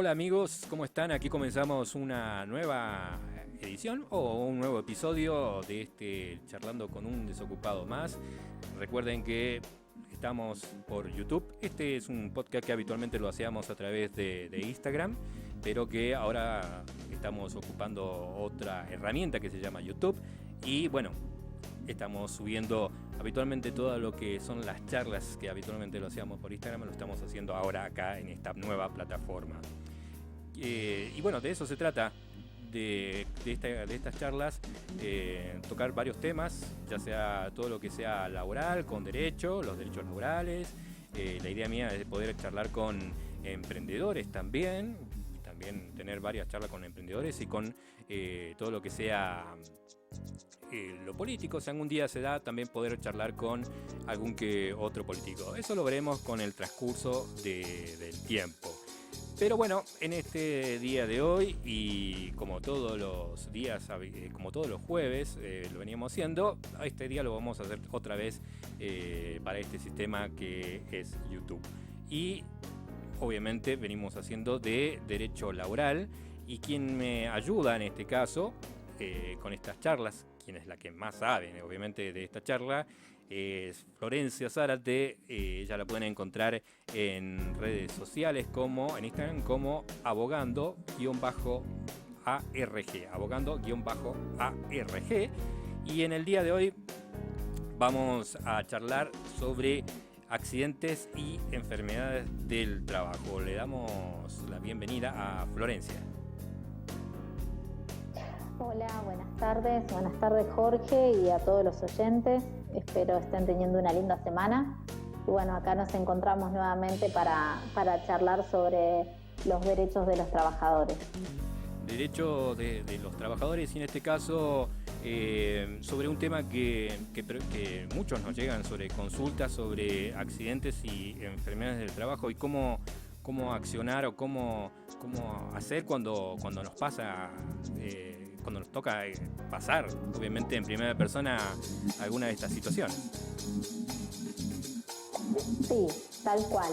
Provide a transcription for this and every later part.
Hola amigos, ¿cómo están? Aquí comenzamos una nueva edición o un nuevo episodio de Charlando con un Desocupado Más. Recuerden que estamos por YouTube. Este es un podcast que habitualmente lo hacíamos a través de Instagram, pero que ahora estamos ocupando otra herramienta que se llama YouTube. Y bueno, estamos subiendo habitualmente todo lo que son las charlas que habitualmente lo hacíamos por Instagram, lo estamos haciendo ahora acá en esta nueva plataforma. Y bueno, de eso se trata, de estas charlas, tocar varios temas, ya sea todo lo que sea laboral, con derecho, los derechos laborales. La idea mía es poder charlar con emprendedores también tener varias charlas con emprendedores y con todo lo que sea lo político. Si algún día se da, también poder charlar con algún que otro político. Eso lo veremos con el transcurso del tiempo. Pero bueno, en este día de hoy, y como todos los días, como todos los jueves lo veníamos haciendo, este día lo vamos a hacer otra vez para este sistema que es YouTube. Y obviamente venimos haciendo de derecho laboral, y quien me ayuda en este caso con estas charlas, quien es la que más sabe obviamente de esta charla, es Florencia Zárate. Ya la pueden encontrar en redes sociales como en Instagram como abogando-ARG. Y en el día de hoy vamos a charlar sobre accidentes y enfermedades del trabajo. Le damos la bienvenida a Florencia. Hola, buenas tardes Jorge y a todos los oyentes. Espero estén teniendo una linda semana. Y bueno, acá nos encontramos nuevamente para charlar sobre los derechos de los trabajadores. Derechos de los trabajadores, y en este caso sobre un tema que muchos nos llegan sobre consultas sobre accidentes y enfermedades del trabajo, y cómo accionar o cómo hacer cuando nos pasa, cuando nos toca pasar, obviamente en primera persona, alguna de estas situaciones. Sí, tal cual.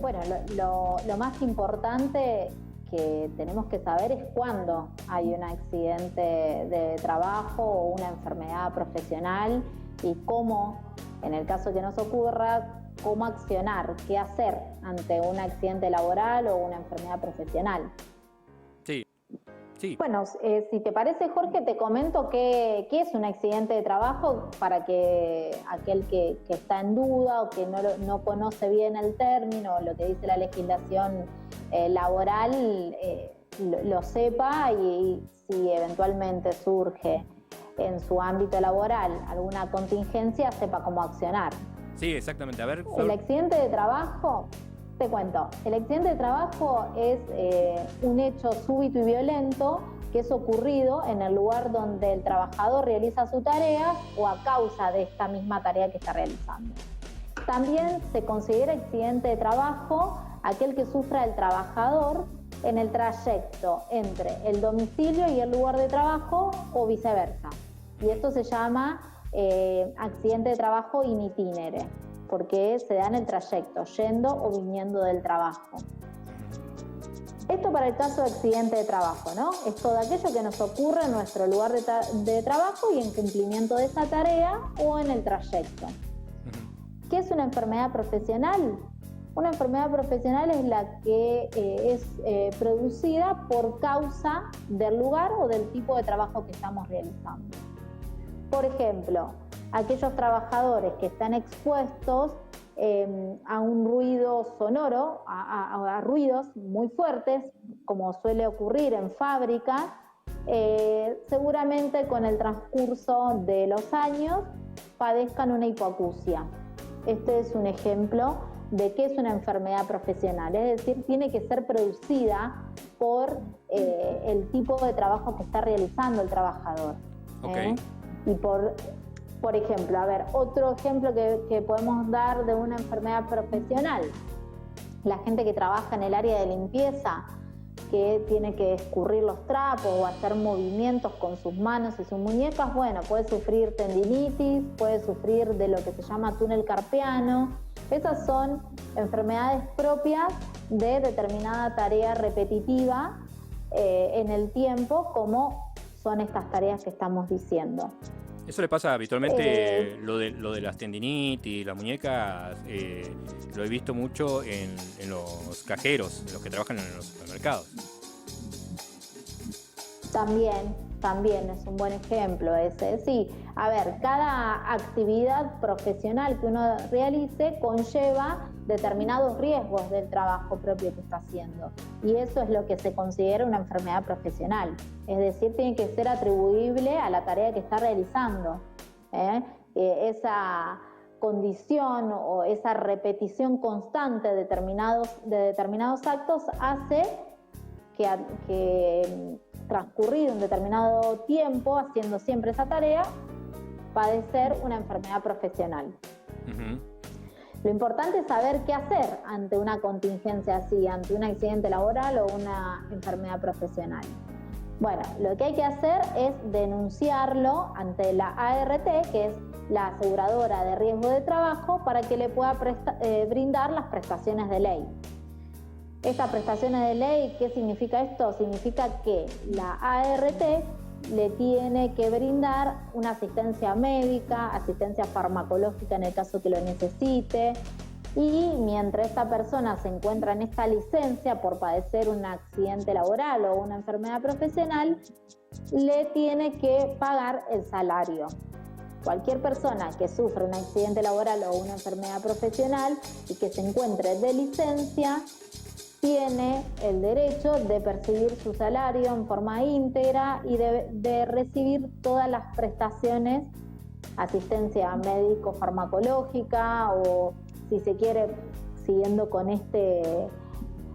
Bueno, lo más importante que tenemos que saber es cuándo hay un accidente de trabajo o una enfermedad profesional, y cómo, en el caso que nos ocurra, cómo accionar, qué hacer ante un accidente laboral o una enfermedad profesional. Sí. Bueno, si te parece, Jorge, te comento qué es un accidente de trabajo para que aquel que está en duda o que no conoce bien el término, lo que dice la legislación laboral, lo sepa, y si eventualmente surge en su ámbito laboral alguna contingencia, sepa cómo accionar. Sí, exactamente. A ver, el accidente de trabajo... Te cuento, el accidente de trabajo es un hecho súbito y violento que es ocurrido en el lugar donde el trabajador realiza su tarea o a causa de esta misma tarea que está realizando. También se considera accidente de trabajo aquel que sufra el trabajador en el trayecto entre el domicilio y el lugar de trabajo o viceversa. Y esto se llama accidente de trabajo in itinere, porque se da en el trayecto, yendo o viniendo del trabajo. Esto para el caso de accidente de trabajo, ¿no? Es todo aquello que nos ocurre en nuestro lugar de trabajo y en cumplimiento de esa tarea o en el trayecto. ¿Qué es una enfermedad profesional? Una enfermedad profesional es la que es producida por causa del lugar o del tipo de trabajo que estamos realizando. Por ejemplo, aquellos trabajadores que están expuestos a un ruido sonoro, a ruidos muy fuertes, como suele ocurrir en fábricas, seguramente con el transcurso de los años padezcan una hipoacusia. Este es un ejemplo de qué es una enfermedad profesional, es decir, tiene que ser producida por el tipo de trabajo que está realizando el trabajador. Okay. Y por ejemplo, a ver, otro ejemplo que podemos dar de una enfermedad profesional. La gente que trabaja en el área de limpieza que tiene que escurrir los trapos o hacer movimientos con sus manos y sus muñecas, bueno, puede sufrir tendinitis, puede sufrir de lo que se llama túnel carpiano. Esas son enfermedades propias de determinada tarea repetitiva en el tiempo, como son estas tareas que estamos diciendo. Eso le pasa habitualmente, lo de las tendinitis, las muñecas, lo he visto mucho en los cajeros, en los que trabajan en los supermercados. También es un buen ejemplo ese. Sí, a ver, cada actividad profesional que uno realice conlleva determinados riesgos del trabajo propio que está haciendo. Y eso es lo que se considera una enfermedad profesional. Es decir, tiene que ser atribuible a la tarea que está realizando. Esa condición o esa repetición constante de determinados actos hace que transcurrido un determinado tiempo haciendo siempre esa tarea, padecer una enfermedad profesional. Uh-huh. Lo importante es saber qué hacer ante una contingencia así, ante un accidente laboral o una enfermedad profesional. Bueno, lo que hay que hacer es denunciarlo ante la ART, que es la aseguradora de riesgo de trabajo, para que le pueda brindar las prestaciones de ley. Estas prestaciones de ley, ¿qué significa esto? Significa que la ART le tiene que brindar una asistencia médica, asistencia farmacológica en el caso que lo necesite, y mientras esta persona se encuentra en esta licencia por padecer un accidente laboral o una enfermedad profesional, le tiene que pagar el salario. Cualquier persona que sufre un accidente laboral o una enfermedad profesional y que se encuentre de licencia tiene el derecho de percibir su salario en forma íntegra y de recibir todas las prestaciones, asistencia médico-farmacológica, o si se quiere, siguiendo con este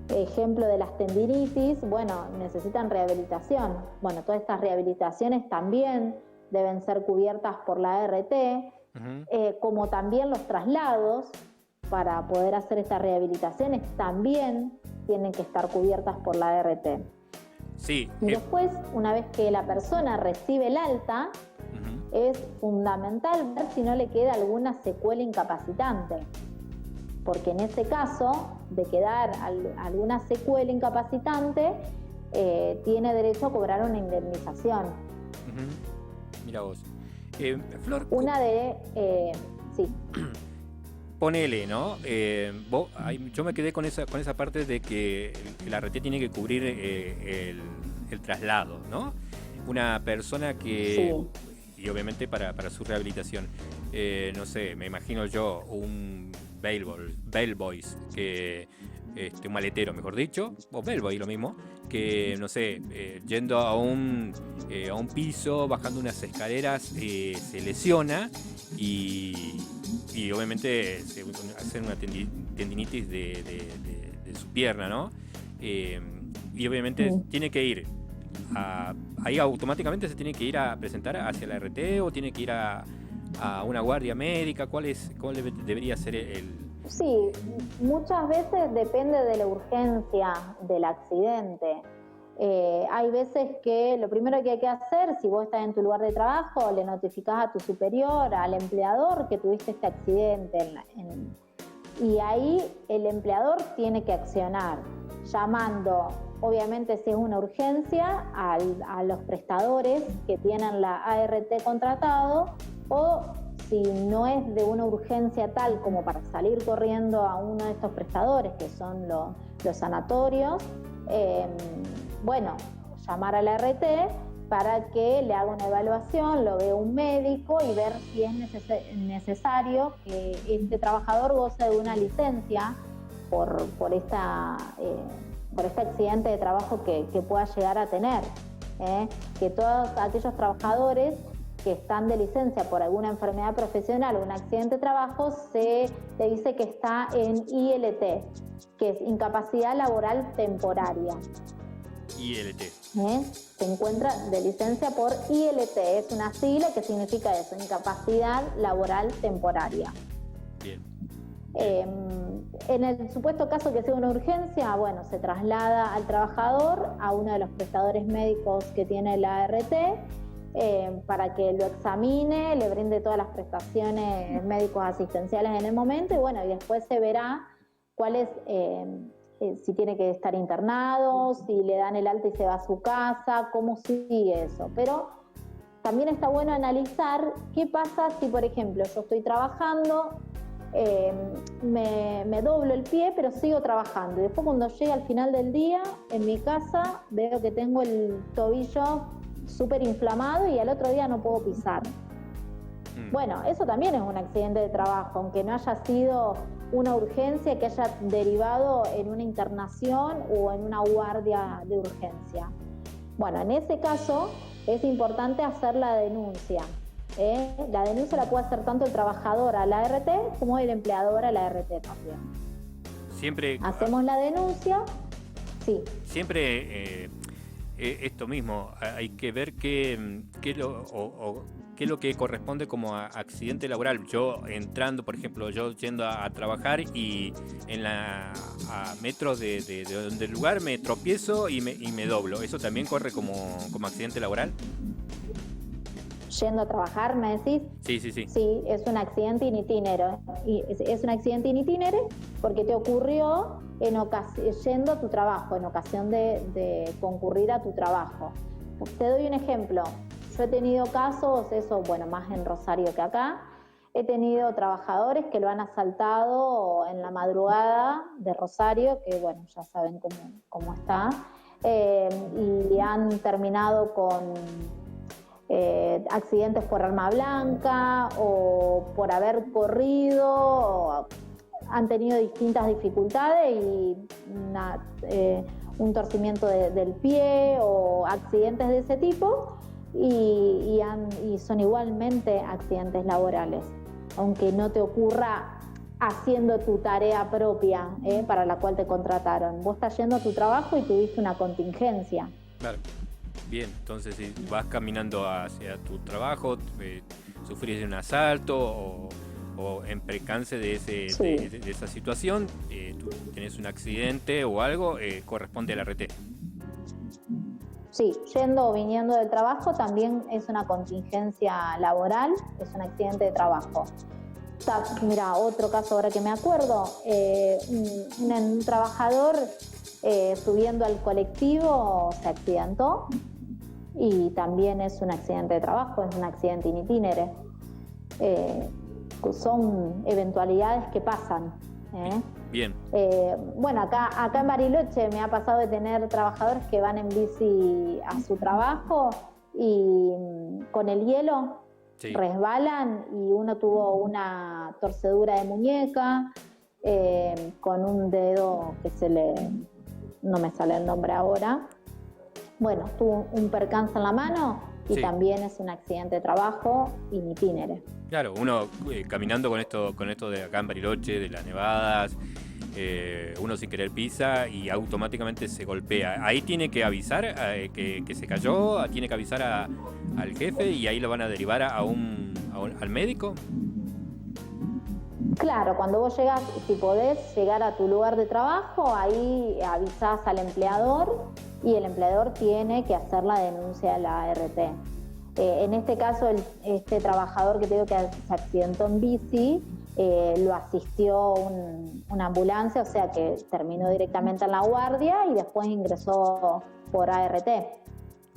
ejemplo de las tendinitis, bueno, necesitan rehabilitación. Bueno, todas estas rehabilitaciones también deben ser cubiertas por la ART, uh-huh. Como también los traslados para poder hacer estas rehabilitaciones también tienen que estar cubiertas por la ART. Sí. Y después, una vez que la persona recibe el alta, uh-huh. es fundamental ver si no le queda alguna secuela incapacitante. Porque en ese caso, de quedar alguna secuela incapacitante, tiene derecho a cobrar una indemnización. Uh-huh. Mira vos. Flor. Sí. Ponele, ¿no? Yo me quedé con esa parte de que la RT tiene que cubrir el traslado, ¿no? Una persona que... Sí. Y obviamente para su rehabilitación. No sé, me imagino yo un bellboys, que un maletero, mejor dicho, o bellboy lo mismo, que, no sé, yendo a un piso, bajando unas escaleras, se lesiona y obviamente hacer una tendinitis de su pierna, ¿no? Y obviamente tiene que ir ahí automáticamente se tiene que ir a presentar hacia la RT, o tiene que ir a una guardia médica. ¿Cuál debería ser el...? Sí, muchas veces depende de la urgencia del accidente. Hay veces que lo primero que hay que hacer, si vos estás en tu lugar de trabajo, le notificás a tu superior, al empleador, que tuviste este accidente. Y ahí el empleador tiene que accionar, llamando, obviamente si es una urgencia, a los prestadores que tienen la ART contratado, o si no es de una urgencia tal como para salir corriendo a uno de estos prestadores, que son los sanatorios, llamar a la RT para que le haga una evaluación, lo vea un médico y ver si es necesario que este trabajador goce de una licencia por este accidente de trabajo que pueda llegar a tener. Que todos aquellos trabajadores que están de licencia por alguna enfermedad profesional o un accidente de trabajo, se le dice que está en ILT, que es incapacidad laboral temporaria. ILT. Se encuentra de licencia por ILT, es una sigla que significa eso, incapacidad laboral temporaria. Bien. En el supuesto caso que sea una urgencia, bueno, se traslada al trabajador a uno de los prestadores médicos que tiene la ART para que lo examine, le brinde todas las prestaciones médicos asistenciales en el momento y bueno, y después se verá cuál es, si tiene que estar internado, si le dan el alta y se va a su casa, cómo sigue eso. Pero también está bueno analizar qué pasa si, por ejemplo, yo estoy trabajando, me doblo el pie, pero sigo trabajando. Y después cuando llegue al final del día, en mi casa, veo que tengo el tobillo súper inflamado y al otro día no puedo pisar. Bueno, eso también es un accidente de trabajo, aunque no haya sido una urgencia que haya derivado en una internación o en una guardia de urgencia. Bueno, en ese caso es importante hacer la denuncia. La denuncia la puede hacer tanto el trabajador a la ART como el empleador a la ART también. Siempre hacemos la denuncia, sí. Siempre esto mismo, hay que ver qué es lo que corresponde como a accidente laboral. Yo entrando, por ejemplo, yo yendo a trabajar y a metros de donde el lugar me tropiezo y me doblo. ¿Eso también corre como accidente laboral? Yendo a trabajar, ¿me decís? Sí. Sí, es un accidente in itinere. Es un accidente in itinere porque te ocurrió yendo a tu trabajo, en ocasión de concurrir a tu trabajo. Te doy un ejemplo. Yo he tenido casos, eso, bueno, más en Rosario que acá. He tenido trabajadores que lo han asaltado en la madrugada de Rosario, que bueno, ya saben cómo está, y han terminado con accidentes por arma blanca o por haber corrido, han tenido distintas dificultades y un torcimiento del pie o accidentes de ese tipo y son igualmente accidentes laborales, aunque no te ocurra haciendo tu tarea propia para la cual te contrataron. Vos estás yendo a tu trabajo y tuviste una contingencia. Claro. Bien, entonces si vas caminando hacia tu trabajo, sufrís un asalto o en percance de esa situación, tú tenés un accidente o algo, corresponde a la ART. Sí, yendo o viniendo del trabajo también es una contingencia laboral, es un accidente de trabajo. Mira, otro caso ahora que me acuerdo, un trabajador subiendo al colectivo se accidentó y también es un accidente de trabajo, es un accidente in itinere. Son eventualidades que pasan. Bien. Bueno, acá en Bariloche me ha pasado de tener trabajadores que van en bici a su trabajo y con el hielo resbalan y uno tuvo una torcedura de muñeca con un dedo que no me sale el nombre ahora. Bueno, tuvo un percance en la mano y también es un accidente de trabajo in itinere. Claro, uno caminando con esto de acá en Bariloche, de las nevadas, uno sin querer pisa y automáticamente se golpea. Ahí tiene que avisar que se cayó, tiene que avisar al jefe y ahí lo van a derivar al médico. Claro, cuando vos llegas, si podés llegar a tu lugar de trabajo, ahí avisás al empleador y el empleador tiene que hacer la denuncia a la ART. En este caso, este trabajador que te digo que se accidentó en bici, lo asistió una ambulancia, o sea que terminó directamente en la guardia y después ingresó por ART.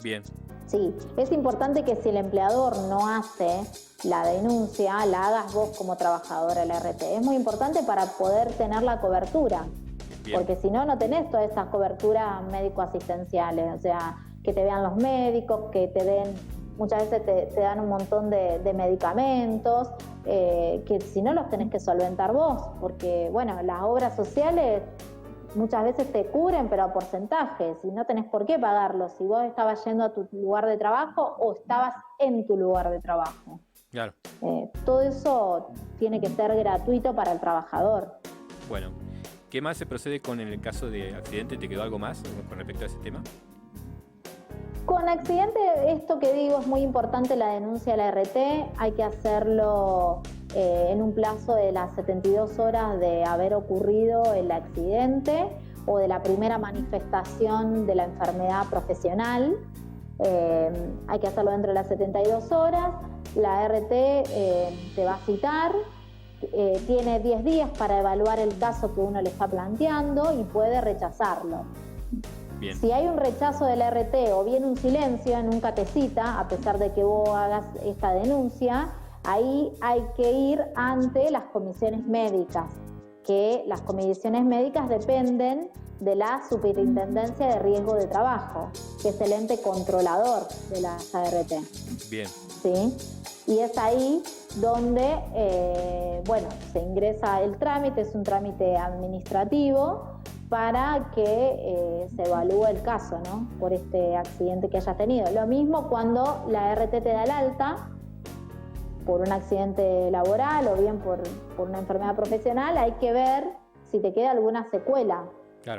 Bien. Sí, es importante que si el empleador no hace la denuncia, la hagas vos como trabajadora de la ART. Es muy importante para poder tener la cobertura. Bien. Porque si no tenés todas esas coberturas médico-asistenciales, o sea, que te vean los médicos, que te den, muchas veces te dan un montón de medicamentos, que si no los tenés que solventar vos, porque bueno, las obras sociales muchas veces te cubren, pero a porcentajes, y no tenés por qué pagarlo si vos estabas yendo a tu lugar de trabajo o estabas en tu lugar de trabajo. Claro. Todo eso tiene que ser gratuito para el trabajador. Bueno, ¿qué más se procede con el caso de accidente? ¿Te quedó algo más con respecto a ese tema? Con accidente, esto que digo es muy importante, la denuncia a la ART, hay que hacerlo en un plazo de las 72 horas de haber ocurrido el accidente o de la primera manifestación de la enfermedad profesional. Hay que hacerlo dentro de las 72 horas. La ART te va a citar, tiene 10 días para evaluar el caso que uno le está planteando y puede rechazarlo. Bien. Si hay un rechazo de la ART o bien un silencio, nunca te cita, a pesar de que vos hagas esta denuncia, ahí hay que ir ante las comisiones médicas, que las comisiones médicas dependen de la Superintendencia de Riesgo de Trabajo, que es el ente controlador de la ART. Bien. ¿Sí? Y es ahí donde, se ingresa el trámite, es un trámite administrativo para que se evalúe el caso, ¿no? Por este accidente que hayas tenido. Lo mismo cuando la ART te da el alta por un accidente laboral o bien por una enfermedad profesional, hay que ver si te queda alguna secuela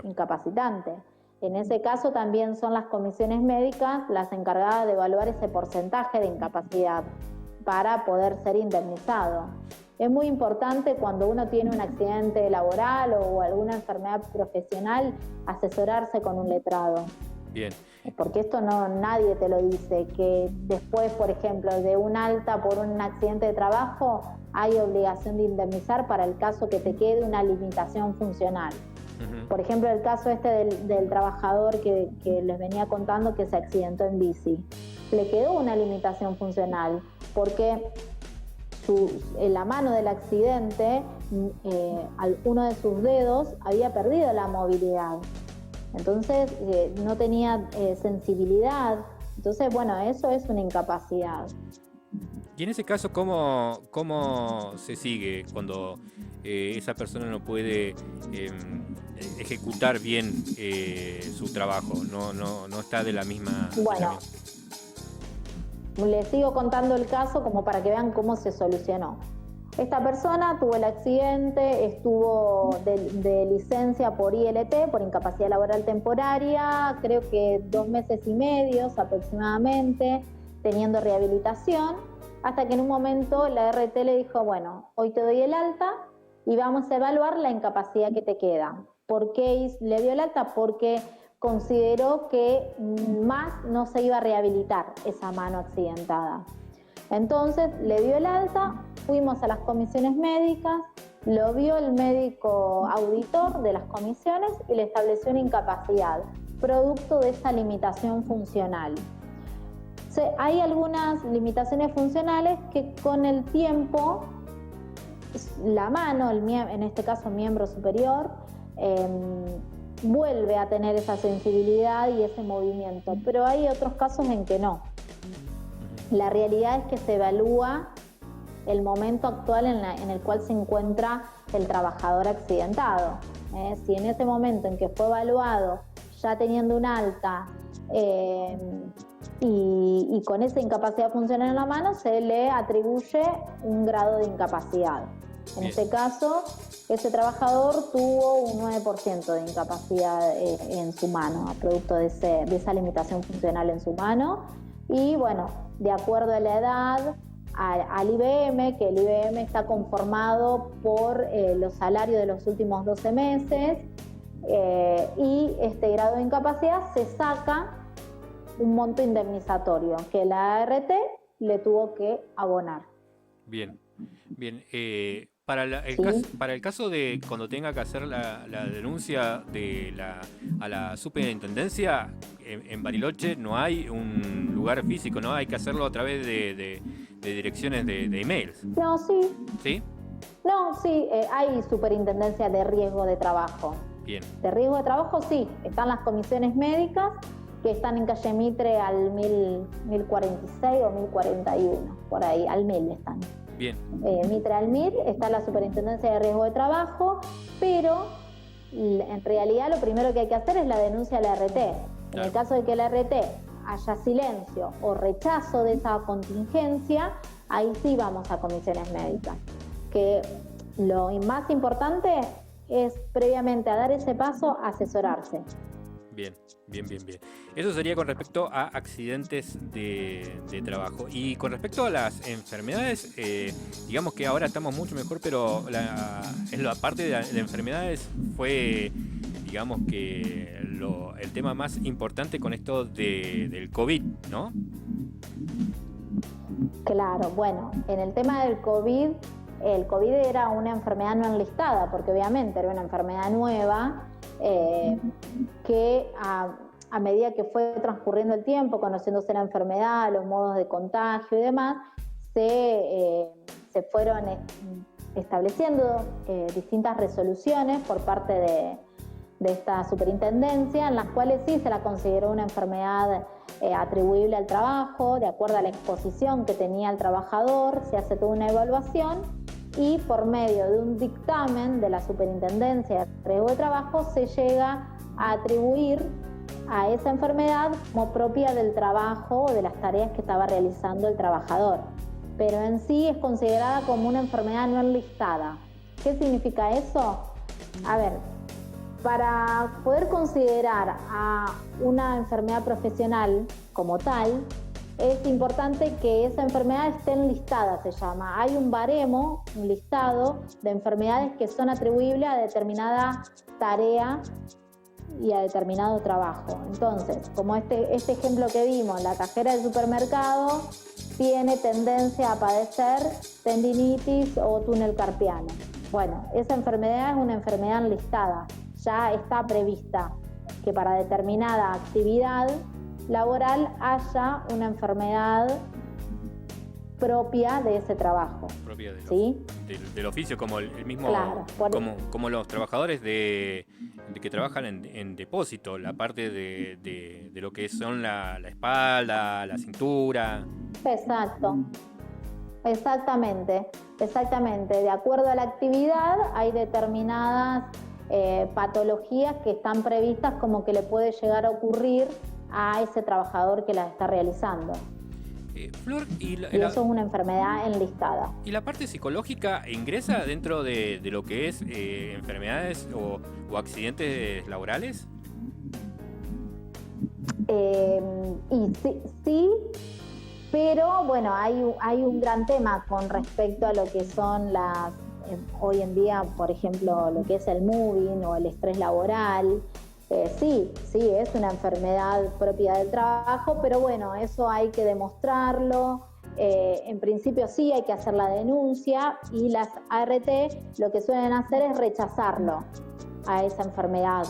incapacitante. En ese caso también son las comisiones médicas las encargadas de evaluar ese porcentaje de incapacidad para poder ser indemnizado. Es muy importante cuando uno tiene un accidente laboral o alguna enfermedad profesional asesorarse con un letrado. Bien. Porque esto nadie te lo dice, que después, por ejemplo, de un alta por un accidente de trabajo hay obligación de indemnizar para el caso que te quede una limitación funcional. Uh-huh. Por ejemplo, el caso del trabajador que les venía contando que se accidentó en bici. Le quedó una limitación funcional porque en la mano del accidente uno de sus dedos había perdido la movilidad. Entonces no tenía sensibilidad. Entonces, eso es una incapacidad. Y en ese caso, ¿cómo se sigue cuando esa persona no puede ejecutar bien su trabajo? No está de la misma... Bueno, les sigo contando el caso como para que vean cómo se solucionó. Esta persona tuvo el accidente, estuvo de licencia por ILT, por incapacidad laboral temporaria, creo que 2 meses y medio aproximadamente, teniendo rehabilitación, hasta que en un momento la RT le dijo, bueno, hoy te doy el alta y vamos a evaluar la incapacidad que te queda. ¿Por qué le dio el alta? Porque consideró que más no se iba a rehabilitar esa mano accidentada. Entonces le dio el alta, fuimos a las comisiones médicas, lo vio el médico auditor de las comisiones y le estableció una incapacidad, producto de esa limitación funcional. Hay algunas limitaciones funcionales que con el tiempo, la mano, en este caso miembro superior, vuelve a tener esa sensibilidad y ese movimiento, pero hay otros casos en que no. La realidad es que se evalúa el momento actual en el cual se encuentra el trabajador accidentado. Si en ese momento en que fue evaluado, ya teniendo un alta y con esa incapacidad funcional en la mano, se le atribuye un grado de incapacidad. En este caso, ese trabajador tuvo un 9% de incapacidad en su mano, a producto de esa limitación funcional en su mano. Y de acuerdo a la edad, al IBM, que el IBM está conformado por los salarios de los últimos 12 meses, y este grado de incapacidad se saca un monto indemnizatorio que la ART le tuvo que abonar. Bien. Para el caso de cuando tenga que hacer la denuncia a la superintendencia, en Bariloche no hay un lugar físico, ¿no? Hay que hacerlo a través de direcciones de emails. No, sí. ¿Sí? No, sí, hay superintendencia de riesgo de trabajo. Bien. De riesgo de trabajo, sí. Están las comisiones médicas que están en calle Mitre al 1046 o 1041, por ahí, al 1000 están. Bien. Mitre al 1000 está la superintendencia de riesgo de trabajo, pero en realidad lo primero que hay que hacer es la denuncia a la RT. Claro. En el caso de que la RT haya silencio o rechazo de esa contingencia, ahí sí vamos a comisiones médicas. Que lo más importante es previamente a dar ese paso asesorarse. Bien, bien, bien, bien. Eso sería con respecto a accidentes de trabajo. Y con respecto a las enfermedades, digamos que ahora estamos mucho mejor, pero en la parte de enfermedades fue, digamos que el tema más importante con esto del COVID, ¿no? Claro, bueno, en el tema del COVID, el COVID era una enfermedad no enlistada, porque obviamente era una enfermedad nueva que a medida que fue transcurriendo el tiempo, conociéndose la enfermedad, los modos de contagio y demás, se fueron estableciendo distintas resoluciones por parte de esta superintendencia, en las cuales sí se la consideró una enfermedad atribuible al trabajo, de acuerdo a la exposición que tenía el trabajador, se hace toda una evaluación y por medio de un dictamen de la Superintendencia de Riesgo de Trabajo se llega a atribuir a esa enfermedad como propia del trabajo o de las tareas que estaba realizando el trabajador. Pero en sí es considerada como una enfermedad no enlistada. ¿Qué significa eso? A ver, para poder considerar a una enfermedad profesional como tal, es importante que esa enfermedad esté enlistada, se llama. Hay un baremo, un listado de enfermedades que son atribuibles a determinada tarea y a determinado trabajo. Entonces, como este ejemplo que vimos, la cajera del supermercado tiene tendencia a padecer tendinitis o túnel carpiano. Bueno, esa enfermedad es una enfermedad enlistada. Ya está prevista que para determinada actividad laboral haya una enfermedad propia de ese trabajo. Propia ¿sí? del oficio, como el mismo, claro, como los trabajadores de que trabajan en depósito, la parte de lo que son la espalda, la cintura. Exacto. Exactamente. De acuerdo a la actividad hay determinadas patologías que están previstas como que le puede llegar a ocurrir a ese trabajador que las está realizando. Flor, y eso es una enfermedad enlistada. ¿Y la parte psicológica ingresa dentro de lo que es enfermedades o accidentes laborales? Y sí, pero bueno, hay un gran tema con respecto a lo que son hoy en día, por ejemplo, lo que es el moving o el estrés laboral. Sí, es una enfermedad propia del trabajo, pero bueno, eso hay que demostrarlo. En principio sí hay que hacer la denuncia y las ART lo que suelen hacer es rechazarlo a esa enfermedad,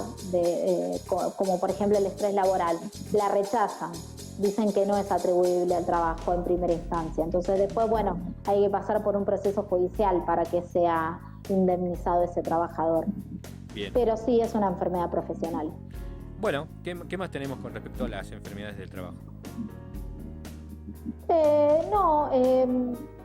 como por ejemplo el estrés laboral. La rechazan, dicen que no es atribuible al trabajo en primera instancia. Entonces después, bueno, hay que pasar por un proceso judicial para que sea indemnizado ese trabajador. Bien. Pero sí es una enfermedad profesional. Bueno, ¿qué más tenemos con respecto a las enfermedades del trabajo?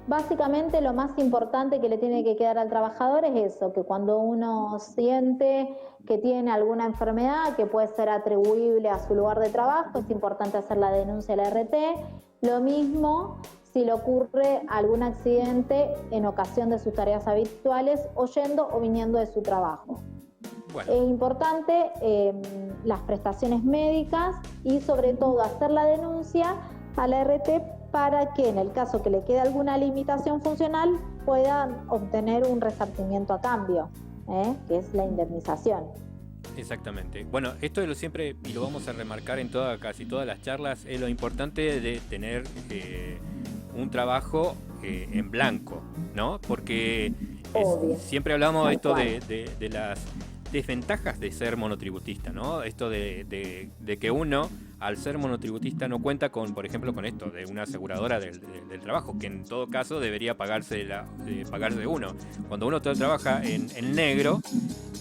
Básicamente lo más importante que le tiene que quedar al trabajador es eso, que cuando uno siente que tiene alguna enfermedad que puede ser atribuible a su lugar de trabajo, es importante hacer la denuncia a la RT. Lo mismo si le ocurre algún accidente en ocasión de sus tareas habituales o yendo o viniendo de su trabajo. Bueno. Es importante las prestaciones médicas y sobre todo hacer la denuncia a la RT para que en el caso que le quede alguna limitación funcional puedan obtener un resarcimiento a cambio, que es la indemnización. Exactamente. Bueno, esto es lo siempre, y lo vamos a remarcar en casi todas las charlas, es lo importante de tener un trabajo en blanco, ¿no? Porque siempre hablamos de esto de las desventajas de ser monotributista, ¿no? Esto de que uno, al ser monotributista, no cuenta con, por ejemplo, con esto de una aseguradora del trabajo, que en todo caso debería pagarse uno. Cuando uno trabaja en negro,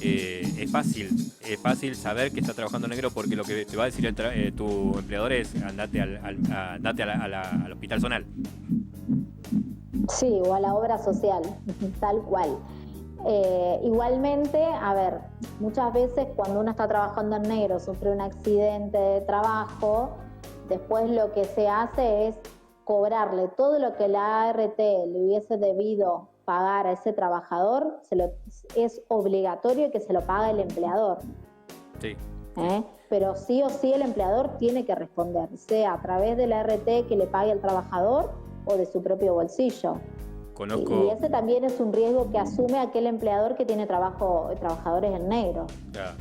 es fácil saber que está trabajando en negro, porque lo que te va a decir tu empleador es andate al hospital zonal. Sí, o a la obra social, tal cual. Igualmente, a ver, muchas veces cuando uno está trabajando en negro, sufre un accidente de trabajo, después lo que se hace es cobrarle todo lo que la ART le hubiese debido pagar a ese trabajador, es obligatorio que se lo pague el empleador. Sí. Pero sí o sí el empleador tiene que responder, sea a través de la RT que le pague al trabajador o de su propio bolsillo. Y ese también es un riesgo que asume aquel empleador que tiene trabajadores en negro. Claro.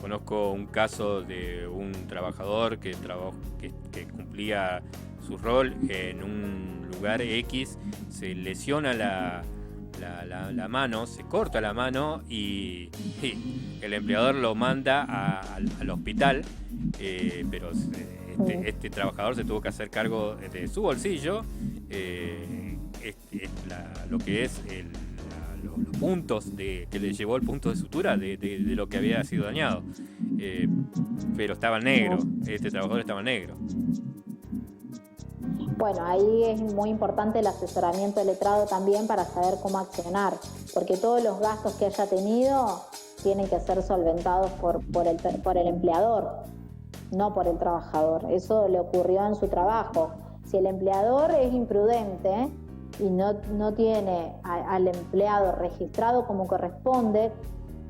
Conozco un caso de un trabajador que cumplía su rol en un lugar X, se lesiona la mano, se corta la mano y el empleador lo manda al hospital, pero este trabajador se tuvo que hacer cargo de su bolsillo, lo que es los puntos que le llevó el punto de sutura de lo que había sido dañado, pero estaba negro, este trabajador estaba negro. Bueno, ahí es muy importante el asesoramiento del letrado también para saber cómo accionar, porque todos los gastos que haya tenido tienen que ser solventados por el empleador, no por el trabajador. Eso le ocurrió en su trabajo. Si el empleador es imprudente y no tiene al empleado registrado como corresponde,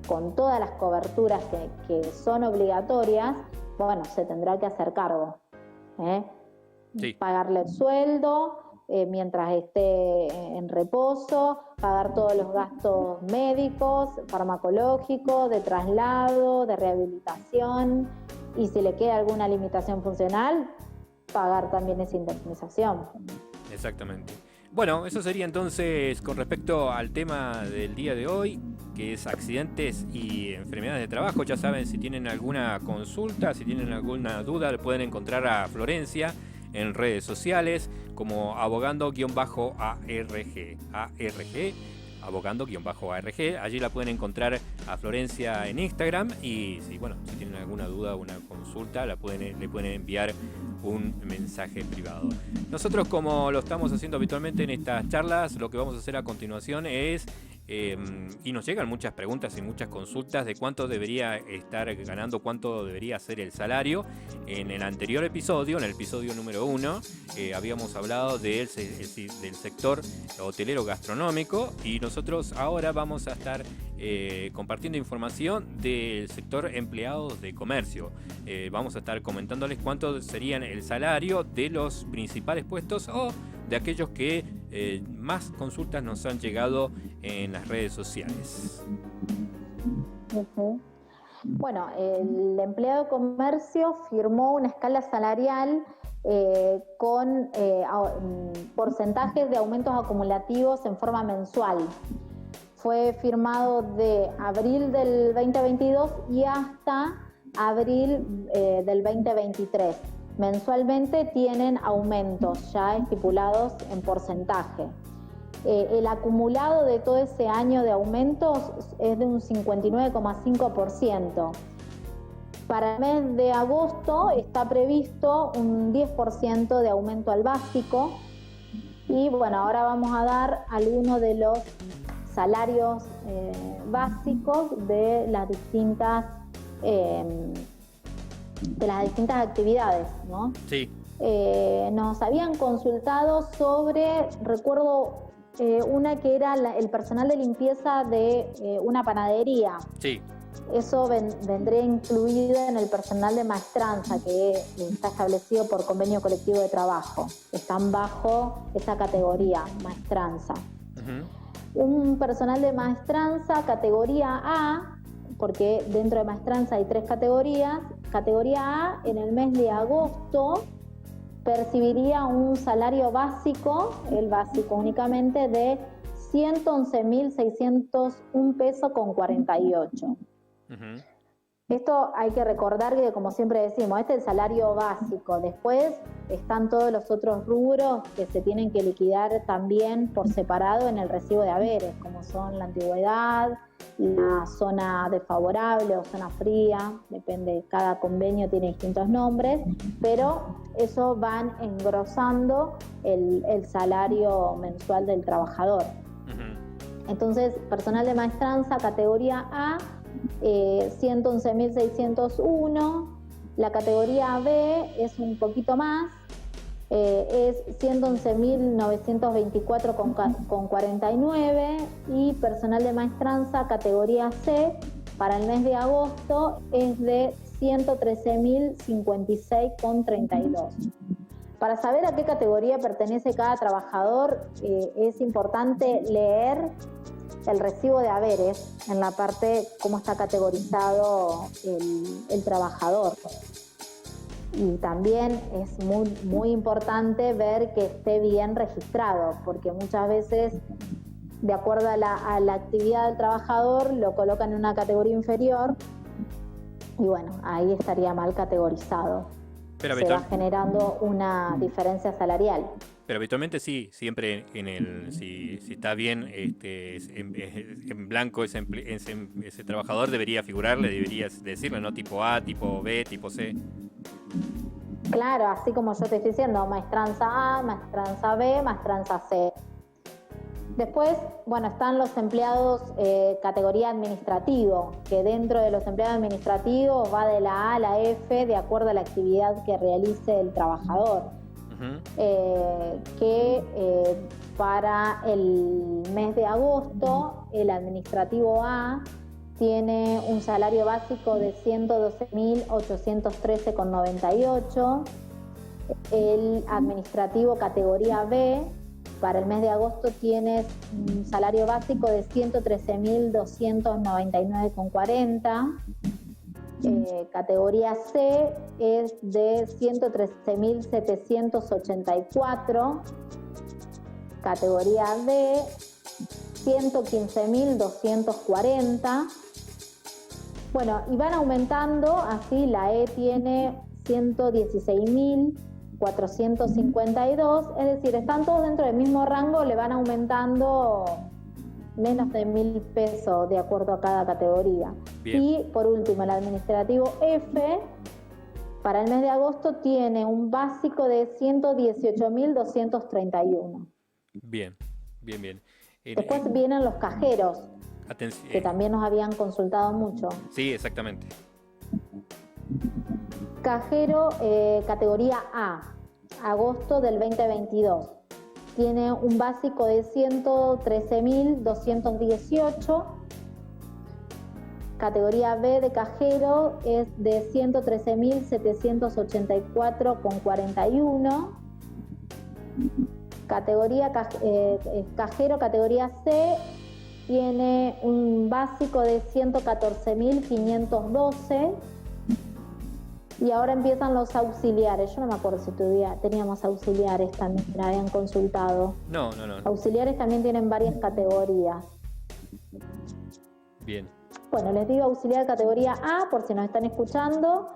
con todas las coberturas que son obligatorias, bueno, se tendrá que hacer cargo. Sí. Pagarle el sueldo mientras esté en reposo, pagar todos los gastos médicos, farmacológicos, de traslado, de rehabilitación, y si le queda alguna limitación funcional, pagar también esa indemnización. Exactamente. Bueno, eso sería entonces con respecto al tema del día de hoy, que es accidentes y enfermedades de trabajo. Ya saben, si tienen alguna consulta, si tienen alguna duda, le pueden encontrar a Florencia en redes sociales como abogando-ARG, abogando-ARG. Allí la pueden encontrar a Florencia en Instagram, y si tienen alguna duda o una consulta, le pueden enviar un mensaje privado. Nosotros, como lo estamos haciendo habitualmente en estas charlas, lo que vamos a hacer a continuación es y nos llegan muchas preguntas y muchas consultas de cuánto debería estar ganando, cuánto debería ser el salario. En el anterior episodio, en el episodio número 1, habíamos hablado del sector hotelero gastronómico, y nosotros ahora vamos a estar compartiendo información del sector empleados de comercio. Vamos a estar comentándoles cuánto serían el salario de los principales puestos o de aquellos que más consultas nos han llegado en las redes sociales. Uh-huh. Bueno, el empleado de comercio firmó una escala salarial con porcentajes de aumentos acumulativos en forma mensual. Fue firmado de abril del 2022 y hasta abril del 2023. Mensualmente tienen aumentos ya estipulados en porcentaje. El acumulado de todo ese año de aumentos es de un 59,5%. Para el mes de agosto está previsto un 10% de aumento al básico. Y bueno, ahora vamos a dar algunos de los salarios básicos de las distintas actividades, ¿no? Sí. Nos habían consultado sobre, recuerdo, una que era el personal de limpieza de una panadería. Sí. Eso vendría incluido en el personal de maestranza, que está establecido por convenio colectivo de trabajo. Están bajo esa categoría, maestranza. Uh-huh. Un personal de maestranza categoría A, porque dentro de maestranza hay 3 categorías. Categoría A, en el mes de agosto, percibiría un salario básico, el básico únicamente, de 111.601 pesos con 48. Uh-huh. Esto hay que recordar que, como siempre decimos, este es el salario básico. Después están todos los otros rubros que se tienen que liquidar también por separado en el recibo de haberes, como son la antigüedad, la zona desfavorable o zona fría, depende, cada convenio tiene distintos nombres, pero eso van engrosando el salario mensual del trabajador. Uh-huh. Entonces, personal de maestranza, categoría A, 111.601. La categoría B es un poquito más, es 111.924 con 49, y personal de maestranza categoría C para el mes de agosto es de 113.056,32. Para saber a qué categoría pertenece cada trabajador, es importante leer el recibo de haberes en la parte cómo está categorizado el trabajador. Y también es muy importante ver que esté bien registrado, porque muchas veces, de acuerdo a la actividad del trabajador, lo colocan en una categoría inferior y bueno, ahí estaría mal categorizado. Pero se va generando una diferencia salarial. Pero habitualmente sí, siempre si está bien en blanco ese trabajador debería figurarle, deberías decirle, ¿no? Tipo A, tipo B, tipo C. Claro, así como yo te estoy diciendo, maestranza A, maestranza B, maestranza C. Después, bueno, están los empleados categoría administrativo, que dentro de los empleados administrativos va de la A a la F de acuerdo a la actividad que realice el trabajador. Para el mes de agosto, el administrativo A tiene un salario básico de 112.813,98. El administrativo categoría B para el mes de agosto tiene un salario básico de 113.299,40. Categoría C es de 113.784. Categoría D, 115.240. Bueno, y van aumentando, así la E tiene 116.452, es decir, están todos dentro del mismo rango, le van aumentando menos de 1.000 pesos de acuerdo a cada categoría. Bien. Y por último, el administrativo F, para el mes de agosto, tiene un básico de 118.231. Bien, bien, bien. Después vienen los cajeros, que también nos habían consultado mucho. Sí, exactamente. Cajero, categoría A, agosto del 2022. Tiene un básico de 113.218. Categoría B de cajero es de 113.784,41. Categoría cajero, categoría C, tiene un básico de 114.512. Y ahora empiezan los auxiliares. Yo no me acuerdo si teníamos auxiliares también, que la habían consultado. No. Auxiliares también tienen varias categorías. Bien. Bueno, les digo auxiliar categoría A, por si nos están escuchando.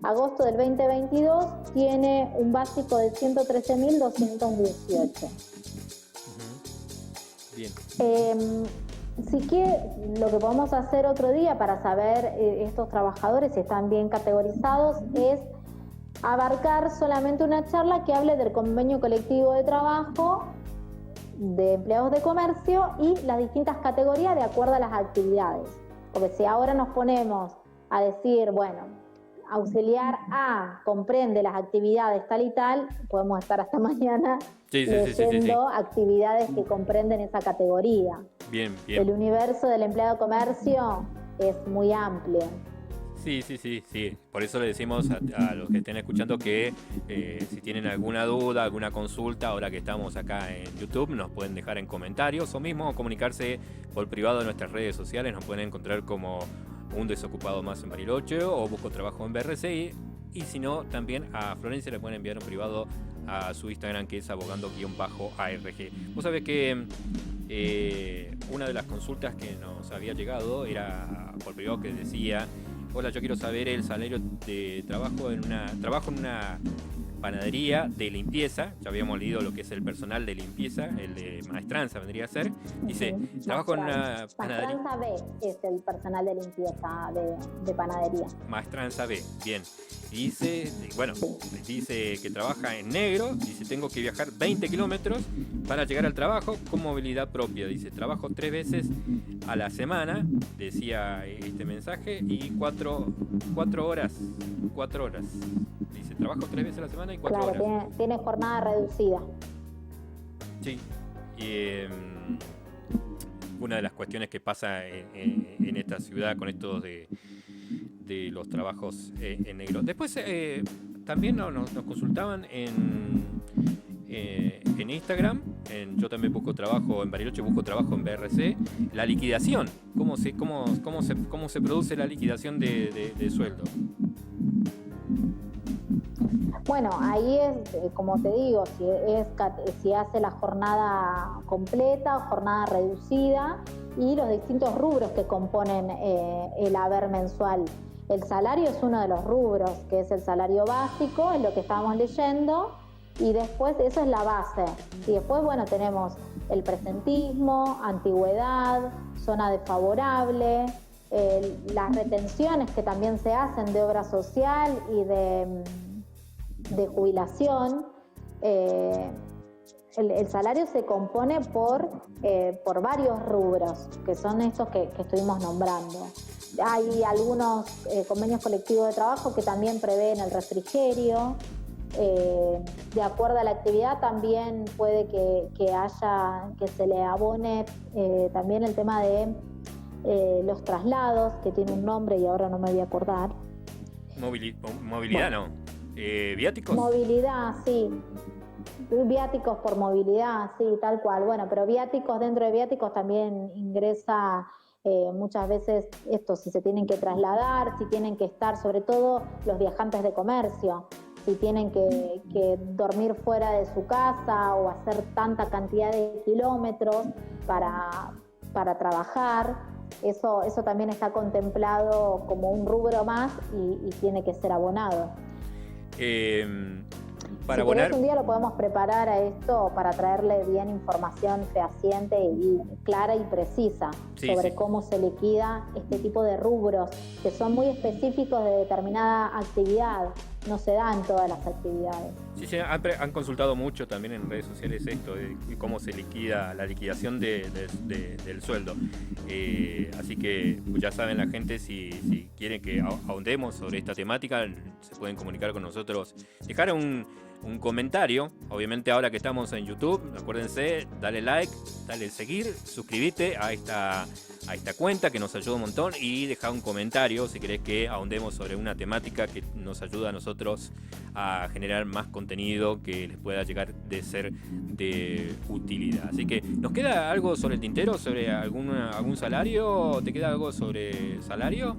Agosto del 2022 tiene un básico de 113.218. Bien. Sí que lo que podemos hacer otro día para saber estos trabajadores si están bien categorizados es abarcar solamente una charla que hable del convenio colectivo de trabajo de empleados de comercio y las distintas categorías de acuerdo a las actividades. Porque si ahora nos ponemos a decir, bueno, auxiliar A comprende las actividades tal y tal, podemos estar hasta mañana leyendo actividades que comprenden esa categoría. Bien. El universo del empleado de comercio es muy amplio. Sí. Por eso le decimos a los que estén escuchando que si tienen alguna duda, alguna consulta, ahora que estamos acá en YouTube, nos pueden dejar en comentarios o mismo comunicarse por privado en nuestras redes sociales. Nos pueden encontrar como Un Desocupado Más en Bariloche o Busco Trabajo en BRCI. Y si no, también a Florencia le pueden enviar un privado a su Instagram, que es abogando_ARG. Vos sabés que una de las consultas que nos había llegado era por privado, que decía: hola, yo quiero saber el salario de trabajo en una panadería de limpieza. Ya habíamos leído lo que es el personal de limpieza, el de maestranza vendría a ser. Dice, trabajo en una panadería. Maestranza B es el personal de limpieza de panadería. Maestranza B, bien. Dice que trabaja en negro. Dice, tengo que viajar 20 kilómetros para llegar al trabajo con movilidad propia. Dice, trabajo 3 veces a la semana, decía este mensaje, y 4 horas. 4 horas. Dice, trabajo 3 veces a la semana y 4 horas. Claro, tiene jornada reducida. Sí. Una de las cuestiones que pasa en esta ciudad con estos de de los trabajos en negro. Después también nos consultaban en Instagram, yo también busco trabajo en Bariloche, busco trabajo en BRC, la liquidación, cómo se produce la liquidación de sueldo. Bueno, ahí es, como te digo, si hace la jornada completa o jornada reducida y los distintos rubros que componen el haber mensual. El salario es uno de los rubros, que es el salario básico, es lo que estábamos leyendo, y después eso es la base. Y después, bueno, tenemos el presentismo, antigüedad, zona desfavorable, las retenciones que también se hacen de obra social y de jubilación. El salario se compone por varios rubros, que son estos que estuvimos nombrando. Hay algunos convenios colectivos de trabajo que también prevén el refrigerio. De acuerdo a la actividad también puede que se le abone también el tema de los traslados, que tiene un nombre y ahora no me voy a acordar. Movilidad, bueno. ¿No? ¿Viáticos? Movilidad, sí. Viáticos por movilidad, sí, tal cual. Bueno, pero viáticos, dentro de viáticos también ingresa muchas veces esto, si se tienen que trasladar, si tienen que estar, sobre todo los viajantes de comercio, si tienen que dormir fuera de su casa o hacer tanta cantidad de kilómetros para trabajar. Eso también está contemplado como un rubro más y tiene que ser abonado. Para si abonar... querés, un día lo podemos preparar a esto para traerle bien información fehaciente y clara y precisa sobre cómo se liquida este tipo de rubros que son muy específicos de determinada actividad. No se dan todas las actividades. Sí, han consultado mucho también en redes sociales esto de cómo se liquida la liquidación del sueldo. Así que ya saben la gente, si quieren que ahondemos sobre esta temática, se pueden comunicar con nosotros. Dejar un comentario, obviamente ahora que estamos en YouTube, acuérdense, dale like, dale seguir, suscríbete a esta cuenta que nos ayuda un montón y deja un comentario si querés que ahondemos sobre una temática que nos ayuda a nosotros a generar más contenido que les pueda llegar de ser de utilidad. Así que, ¿nos queda algo sobre el tintero, sobre algún salario? ¿Te queda algo sobre salario?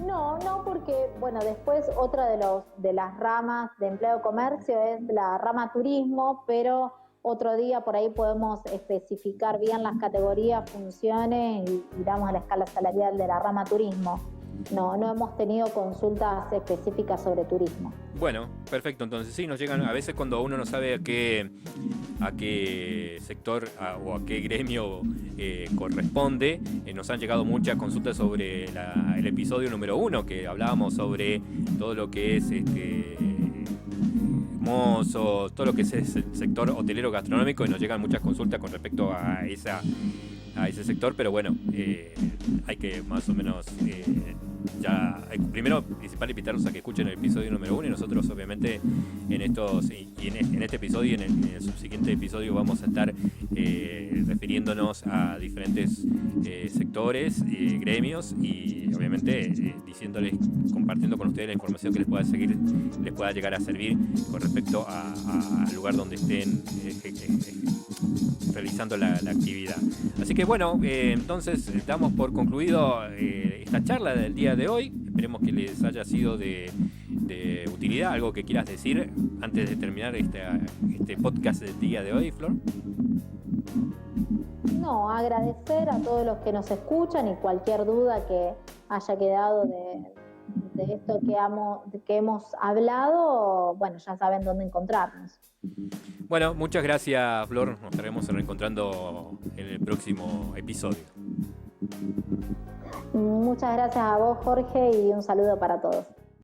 No, porque bueno, después otra de las ramas de empleo comercio es la rama turismo, pero otro día por ahí podemos especificar bien las categorías, funciones y damos la escala salarial de la rama turismo. No hemos tenido consultas específicas sobre turismo. Bueno, perfecto. Entonces sí, nos llegan a veces cuando uno no sabe a qué sector o a qué gremio corresponde. Nos han llegado muchas consultas sobre el episodio número 1, que hablábamos sobre todo lo que es mozos, todo lo que es el sector hotelero gastronómico, y nos llegan muchas consultas con respecto a ese sector, pero bueno, hay que más o menos primero principal invitarlos a que escuchen el episodio número 1 y nosotros obviamente en este episodio y en el subsiguiente episodio vamos a estar refiriéndonos a diferentes sectores, gremios y obviamente compartiendo con ustedes la información que les pueda llegar a servir con respecto al lugar donde estén realizando la actividad. Así que bueno, entonces damos por concluido esta charla del día de hoy. Esperemos que les haya sido de utilidad. ¿Algo que quieras decir antes de terminar este podcast del día de hoy, Flor? No, agradecer a todos los que nos escuchan y cualquier duda que haya quedado de esto que hemos hablado, bueno, ya saben dónde encontrarnos. Bueno, muchas gracias, Flor. Nos estaremos reencontrando en el próximo episodio. Muchas gracias a vos, Jorge, y un saludo para todos.